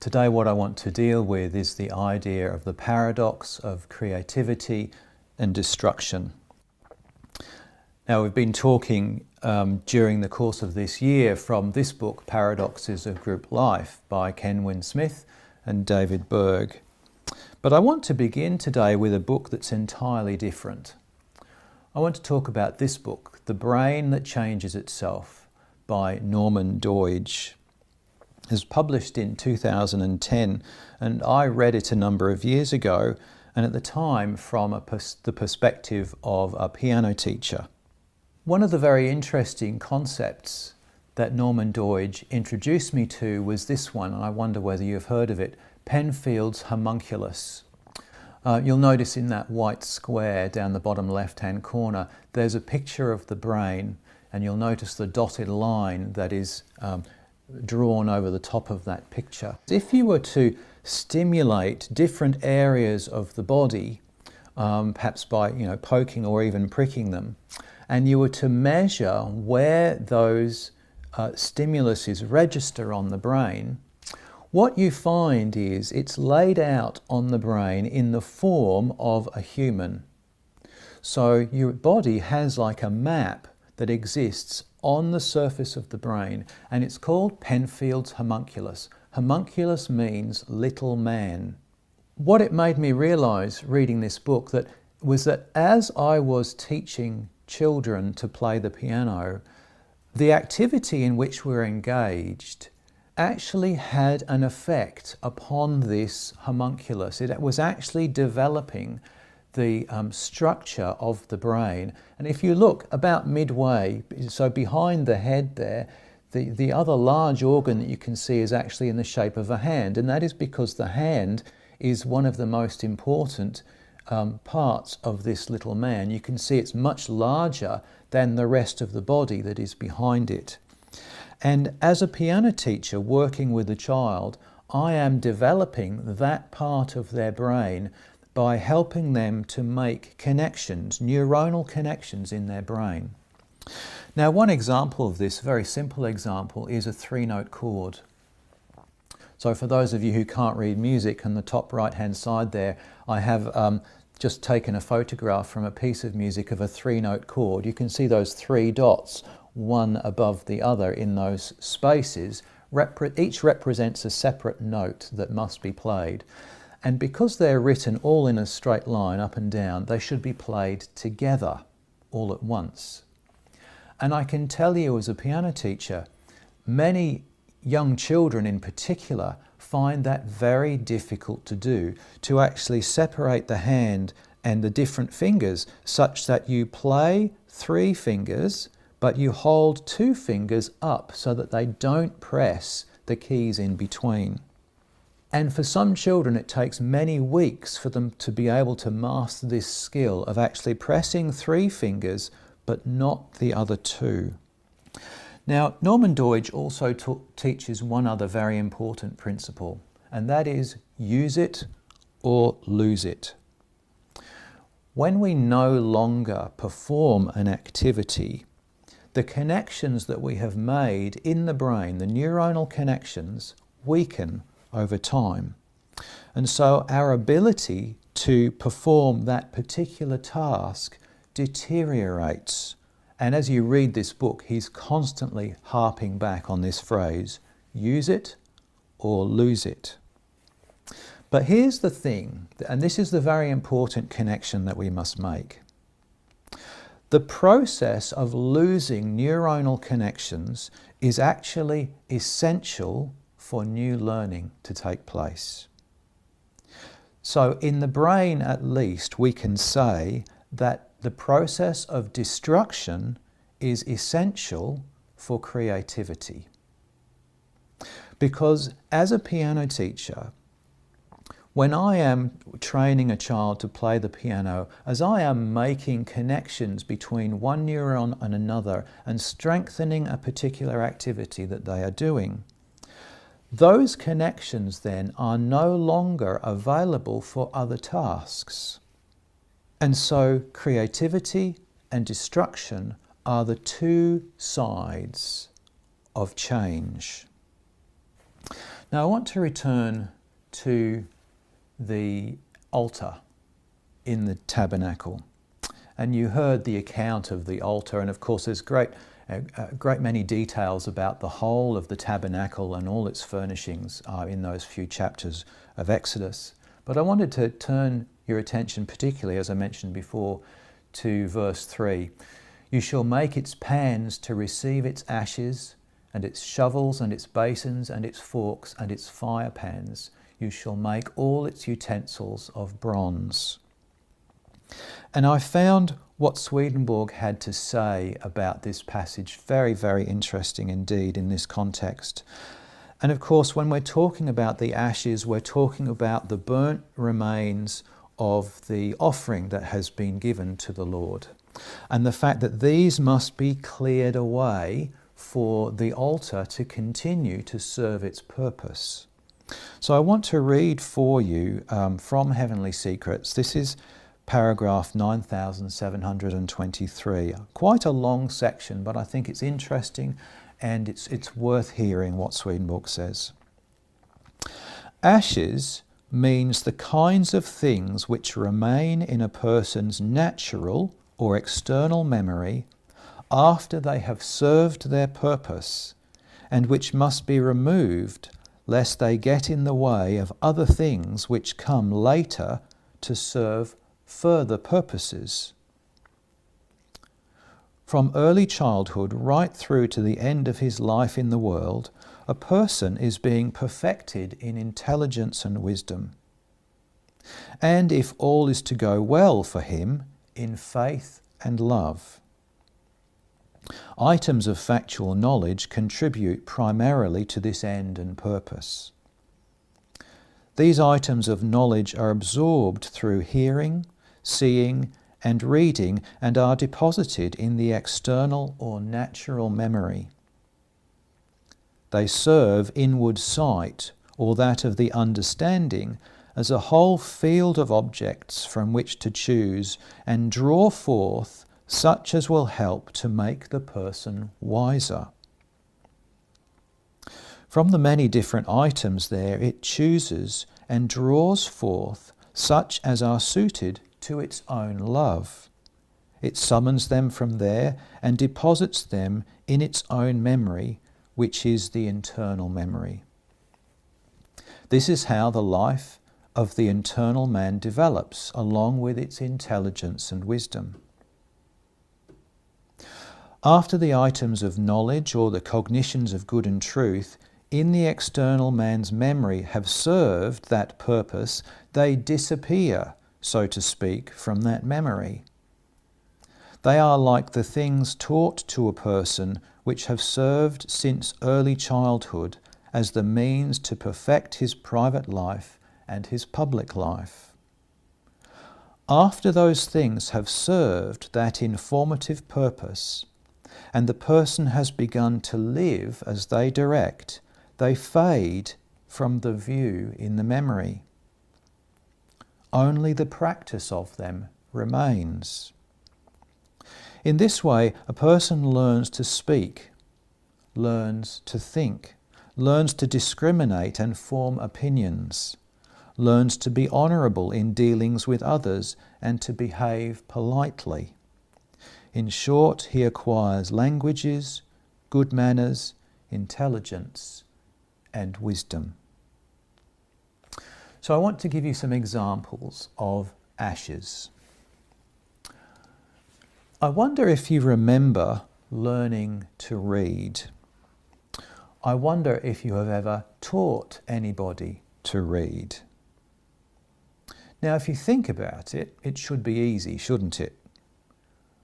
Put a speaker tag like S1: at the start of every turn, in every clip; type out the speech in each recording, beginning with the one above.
S1: Today what I want to deal with is the idea of the paradox of creativity and destruction. Now we've been talking during the course of this year from this book, Paradoxes of Group Life by Kenwyn and David Berg. But I want to begin today with a book that's entirely different. I want to talk about this book, The Brain That Changes Itself by Doidge. It was published in 2010, and I read it a number of years ago, and at the time from the perspective of a piano teacher. One of the very interesting concepts that Doidge introduced me to was this one, and I wonder whether you've heard of it, Penfield's homunculus. You'll notice in that white square down the bottom left-hand corner, there's a picture of the brain, and you'll notice the dotted line that is drawn over the top of that picture. If you were to stimulate different areas of the body, perhaps by poking or even pricking them, and you were to measure where those stimuluses register on the brain, what you find is it's laid out on the brain in the form of a human. So your body has like a map that exists on the surface of the brain, and it's called Penfield's homunculus. Homunculus means little man. What it made me realize reading this book was that as I was teaching children to play the piano, the activity in which we're engaged actually had an effect upon this homunculus. It was actually developing the structure of the brain. And if you look about midway, so behind the head there, the other large organ that you can see is actually in the shape of a hand, and that is because the hand is one of the most important parts of this little man. You can see it's much larger than the rest of the body that is behind it. And as a piano teacher working with a child, I am developing that part of their brain by helping them to make connections, neuronal connections in their brain. Now, one example of this, very simple example, is a three-note chord. So for those of you who can't read music, on the top right-hand side there, I have just taken a photograph from a piece of music of a three-note chord. You can see those three dots, one above the other in those spaces. Each represents a separate note that must be played. And because they're written all in a straight line up and down, they should be played together all at once. And I can tell you as a piano teacher, many young children in particular find that very difficult to do, to actually separate the hand and the different fingers such that you play three fingers, but you hold two fingers up so that they don't press the keys in between. And for some children, it takes many weeks for them to be able to master this skill of actually pressing three fingers, but not the other two. Now, Doidge also teaches one other very important principle, and that is use it or lose it. When we no longer perform an activity, the connections that we have made in the brain, the neuronal connections, weaken over time. And so our ability to perform that particular task deteriorates. And as you read this book, he's constantly harping back on this phrase, use it or lose it. But here's the thing, and this is the very important connection that we must make. The process of losing neuronal connections is actually essential for new learning to take place. So in the brain at least, we can say that the process of destruction is essential for creativity. Because as a piano teacher, when I am training a child to play the piano, as I am making connections between one neuron and another and strengthening a particular activity that they are doing, those connections then are no longer available for other tasks. And so creativity and destruction are the two sides of change. Now I want to return to the altar in the tabernacle. And you heard the account of the altar, and of course there's a great many details about the whole of the tabernacle and all its furnishings in those few chapters of Exodus. But I wanted to turn your attention particularly, as I mentioned before, to verse 3. You shall make its pans to receive its ashes, and its shovels and its basins and its forks and its fire pans. You shall make all its utensils of bronze. And I found what Swedenborg had to say about this passage very, very interesting indeed in this context. And of course, when we're talking about the ashes, we're talking about the burnt remains of the offering that has been given to the Lord. And the fact that these must be cleared away for the altar to continue to serve its purpose. So I want to read for you from Heavenly Secrets. This is paragraph 9723. Quite a long section, but I think it's interesting and it's worth hearing what Swedenborg says. Ashes means the kinds of things which remain in a person's natural or external memory after they have served their purpose, and which must be removed lest they get in the way of other things which come later to serve further purposes. From early childhood right through to the end of his life in the world, a person is being perfected in intelligence and wisdom. And if all is to go well for him, in faith and love. Items of factual knowledge contribute primarily to this end and purpose. These items of knowledge are absorbed through hearing, seeing, and reading, and are deposited in the external or natural memory. They serve inward sight, or that of the understanding, as a whole field of objects from which to choose and draw forth such as will help to make the person wiser. From the many different items there, it chooses and draws forth such as are suited to its own love. It summons them from there and deposits them in its own memory, which is the internal memory. This is how the life of the internal man develops, along with its intelligence and wisdom. After the items of knowledge or the cognitions of good and truth in the external man's memory have served that purpose, they disappear, so to speak, from that memory. They are like the things taught to a person which have served since early childhood as the means to perfect his private life and his public life. After those things have served that informative purpose, and the person has begun to live as they direct, they fade from the view in the memory. Only the practice of them remains. In this way, a person learns to speak, learns to think, learns to discriminate and form opinions, learns to be honourable in dealings with others and to behave politely. In short, he acquires languages, good manners, intelligence, and wisdom. So I want to give you some examples of ashes. I wonder if you remember learning to read. I wonder if you have ever taught anybody to read. Now, if you think about it, it should be easy, shouldn't it?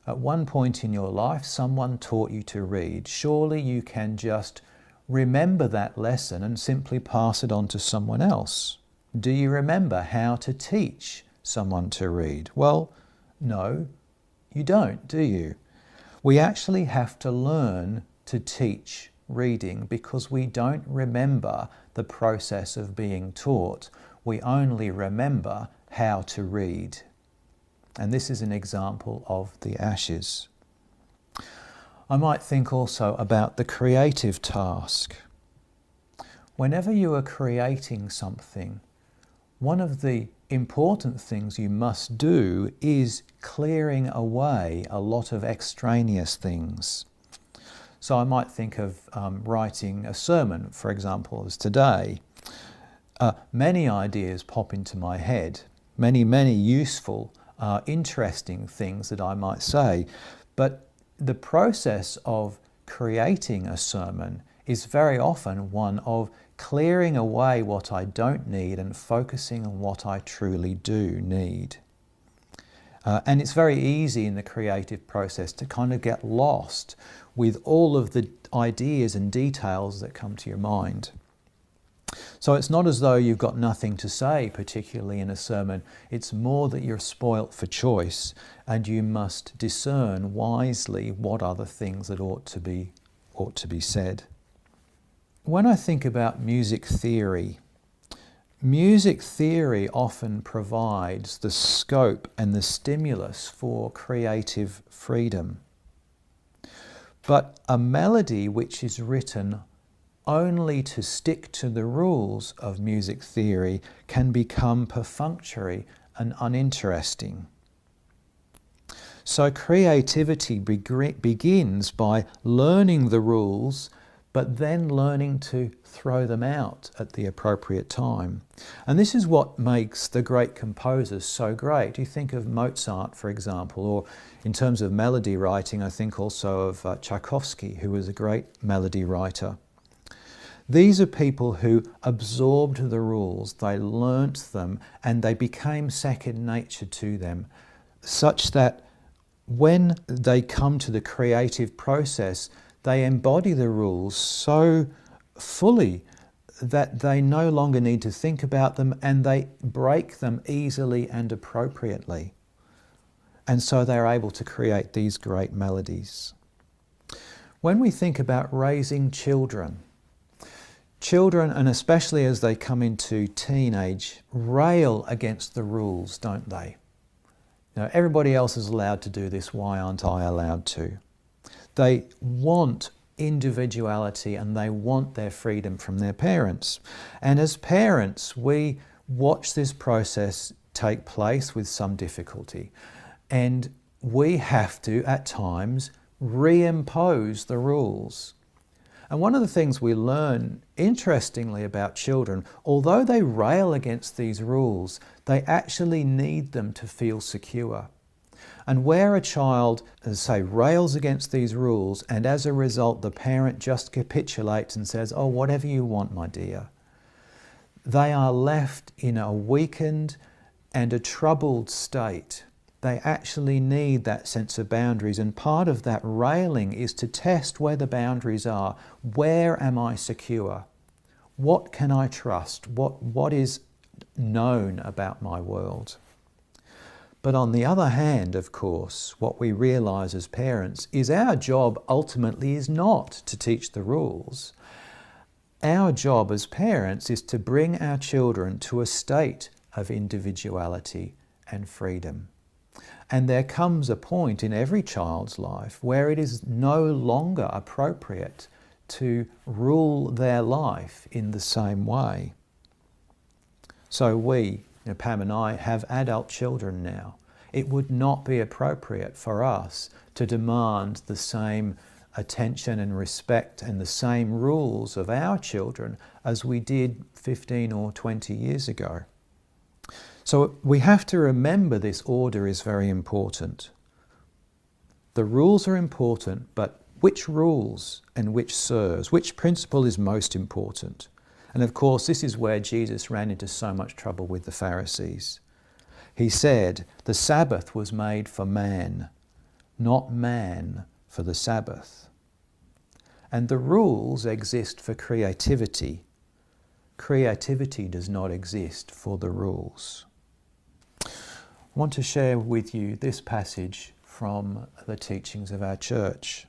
S1: At one point in your life, someone taught you to read. Surely you can just remember that lesson and simply pass it on to someone else. Do you remember how to teach someone to read? Well, no, you don't, do you? We actually have to learn to teach reading because we don't remember the process of being taught. We only remember how to read. And this is an example of the ashes. I might think also about the creative task. Whenever you are creating something, one of the important things you must do is clearing away a lot of extraneous things. So I might think of writing a sermon, for example, as today. Many ideas pop into my head, many useful, interesting things that I might say, but the process of creating a sermon is very often one of clearing away what I don't need and focusing on what I truly do need. And it's very easy in the creative process to kind of get lost with all of the ideas and details that come to your mind. So it's not as though you've got nothing to say, particularly in a sermon. It's more that you're spoilt for choice and you must discern wisely what are the things that ought to be said. When I think about music theory often provides the scope and the stimulus for creative freedom. But a melody which is written only to stick to the rules of music theory can become perfunctory and uninteresting. So creativity begins by learning the rules, but then learning to throw them out at the appropriate time. And this is what makes the great composers so great. You think of Mozart, for example, or in terms of melody writing, I think also of Tchaikovsky, who was a great melody writer. These are people who absorbed the rules, they learnt them, and they became second nature to them, such that when they come to the creative process, they embody the rules so fully that they no longer need to think about them and they break them easily and appropriately. And so they're able to create these great melodies. When we think about raising children, and especially as they come into teenage, rail against the rules, don't they? You know, everybody else is allowed to do this, why aren't I allowed to? They want individuality and they want their freedom from their parents. And as parents, we watch this process take place with some difficulty. And we have to, at times, reimpose the rules. And one of the things we learn, interestingly, about children, although they rail against these rules, they actually need them to feel secure. And where a child, say, rails against these rules, and as a result the parent just capitulates and says, oh, whatever you want, my dear, they are left in a weakened and a troubled state. They actually need that sense of boundaries, and part of that railing is to test where the boundaries are. Where am I secure? What can I trust? What is known about my world? But on the other hand, of course, what we realise as parents is our job ultimately is not to teach the rules. Our job as parents is to bring our children to a state of individuality and freedom. And there comes a point in every child's life where it is no longer appropriate to rule their life in the same way. So we, Pam and I, have adult children now. It would not be appropriate for us to demand the same attention and respect and the same rules of our children as we did 15 or 20 years ago. So we have to remember this order is very important. The rules are important, but which rules and which serves, which principle is most important? And of course, this is where Jesus ran into so much trouble with the Pharisees. He said, the Sabbath was made for man, not man for the Sabbath. And the rules exist for creativity. Creativity does not exist for the rules. I want to share with you this passage from the teachings of our church.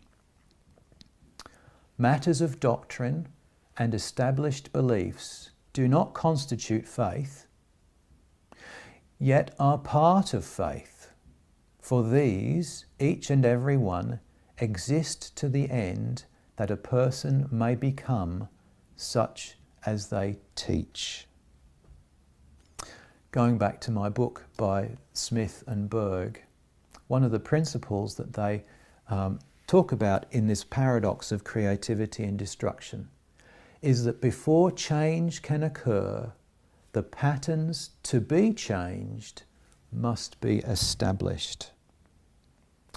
S1: Matters of doctrine and established beliefs do not constitute faith, yet are part of faith. For these, each and every one, exist to the end that a person may become such as they teach. Going back to my book by Smith and Berg, one of the principles that they talk about in this paradox of creativity and destruction is that before change can occur, the patterns to be changed must be established.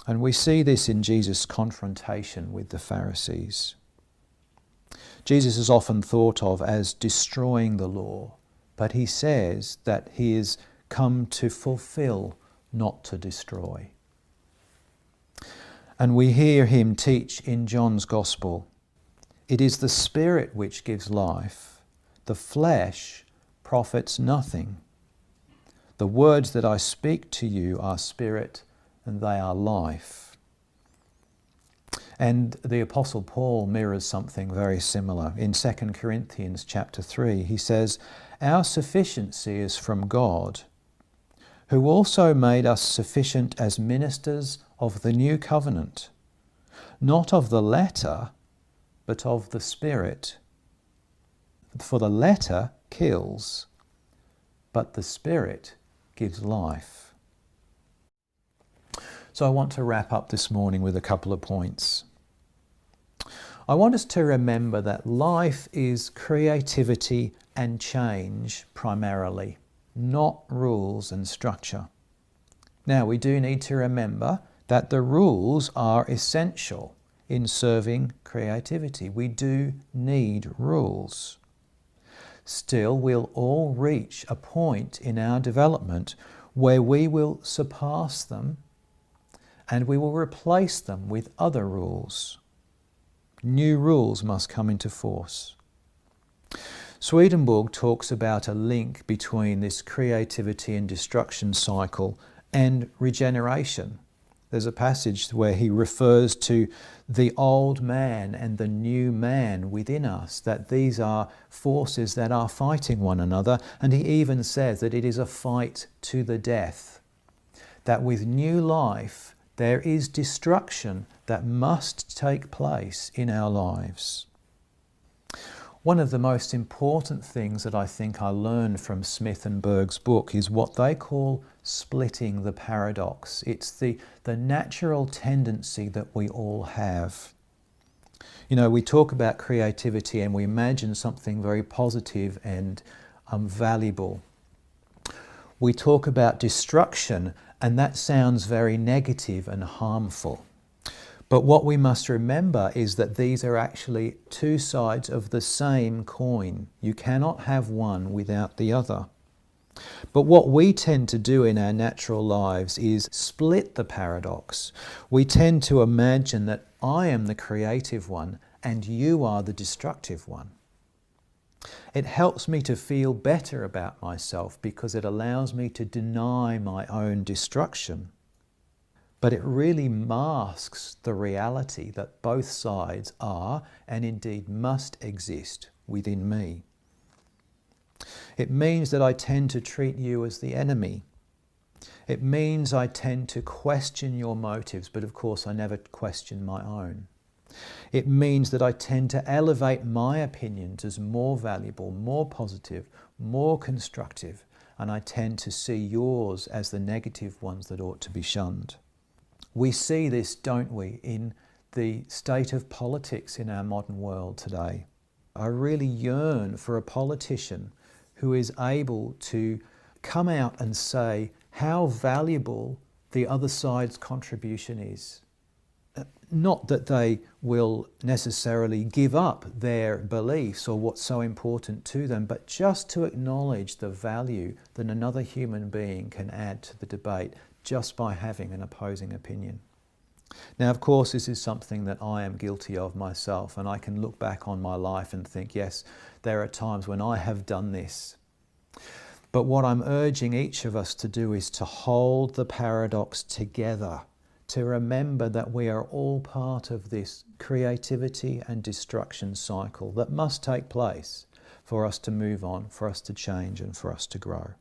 S1: And we see this in Jesus' confrontation with the Pharisees. Jesus is often thought of as destroying the law, but he says that he is come to fulfill, not to destroy. And we hear him teach in John's Gospel, "It is the Spirit which gives life, the flesh profits nothing. The words that I speak to you are spirit and they are life." And the Apostle Paul mirrors something very similar. In 2 Corinthians chapter 3, he says, "Our sufficiency is from God, who also made us sufficient as ministers of the new covenant, not of the letter, but of the Spirit. For the letter kills, but the Spirit gives life." So I want to wrap up this morning with a couple of points. I want us to remember that life is creativity and change primarily, not rules and structure. Now, we do need to remember that the rules are essential in serving creativity. We do need rules. Still, we'll all reach a point in our development where we will surpass them and we will replace them with other rules. New rules must come into force. Swedenborg talks about a link between this creativity and destruction cycle and regeneration. There's a passage where he refers to the old man and the new man within us, that these are forces that are fighting one another, and he even says that it is a fight to the death. That with new life there is destruction that must take place in our lives. One of the most important things that I think I learned from Smith and Berg's book is what they call splitting the paradox. It's the natural tendency that we all have. You know, we talk about creativity and we imagine something very positive and valuable. We talk about destruction and that sounds very negative and harmful. But what we must remember is that these are actually two sides of the same coin. You cannot have one without the other. But what we tend to do in our natural lives is split the paradox. We tend to imagine that I am the creative one and you are the destructive one. It helps me to feel better about myself because it allows me to deny my own destruction. But it really masks the reality that both sides are and indeed must exist within me. It means that I tend to treat you as the enemy. It means I tend to question your motives, but of course I never question my own. It means that I tend to elevate my opinions as more valuable, more positive, more constructive, and I tend to see yours as the negative ones that ought to be shunned. We see this, don't we, in the state of politics in our modern world today. I really yearn for a politician who is able to come out and say how valuable the other side's contribution is. Not that they will necessarily give up their beliefs or what's so important to them, but just to acknowledge the value that another human being can add to the debate just by having an opposing opinion. Now, of course, this is something that I am guilty of myself, and I can look back on my life and think, yes, there are times when I have done this. But what I'm urging each of us to do is to hold the paradox together, to remember that we are all part of this creativity and destruction cycle that must take place for us to move on, for us to change, and for us to grow.